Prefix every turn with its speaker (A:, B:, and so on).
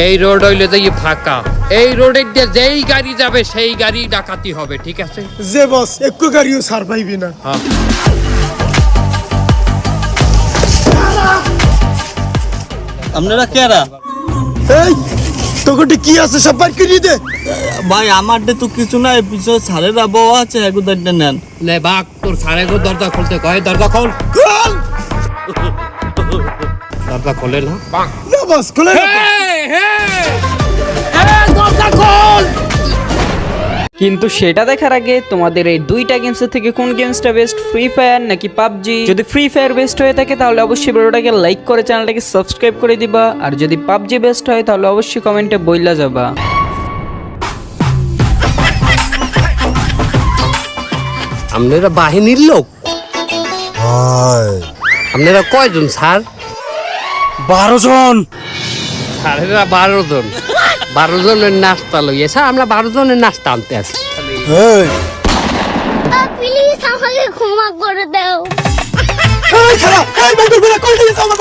A: এই রোড হইলে যে ফাঁকা, এই রোডের দিয়ে যেই গাড়ি যাবে সেই গাড়ি ডাকাতি হবে, ঠিক আছে?
B: যে বস একটু গাড়িও ছাড় পাইবি না।
A: হ্যাঁ।
C: আপনারা কেরা?
B: এই তোকে কি আছে সব বার করে দে।
C: ভাই আমার তো কিছু নাই, পিছনে সারেরা বউ আছে, এগুদারটা নেন।
A: লে বাঘ, তোর সাড়ে গো দরজা খুলতে কয়, দরজা খোল।
B: খোল
A: দরজা খোলে না।
B: না বস খুলে না।
A: দরজা খোল।
D: কিন্তু সেটা দেখার আগে তোমাদের এই দুইটা গেমসের থেকে কোন গেমসটা বেস্ট, ফ্রি ফায়ার নাকি পাবজি? যদি ফ্রি ফায়ার বেস্ট হয়ে থাকে তাহলে অবশ্যই ভিডিওটাকে লাইক করে চ্যানেলটাকে সাবস্ক্রাইব করে দিবা, আর যদি পাবজি বেস্ট হয় তাহলে অবশ্যই কমেন্টে বইলা যাবা।
A: আপনারা বাহিনীর লোক? আপনারা কয়জন স্যার?
B: 12 জন।
A: স্যারেরা 12 জন। 12 জনের নাস্তা লইয়ে স্যার, আমরা 12 জনের নাস্তা আনতে আসি।
B: এই
E: প্লিজ আমাকে ক্ষমা করে দাও।
B: এই খারাপ এই বন্ধুরা কল দিয়েছে আমার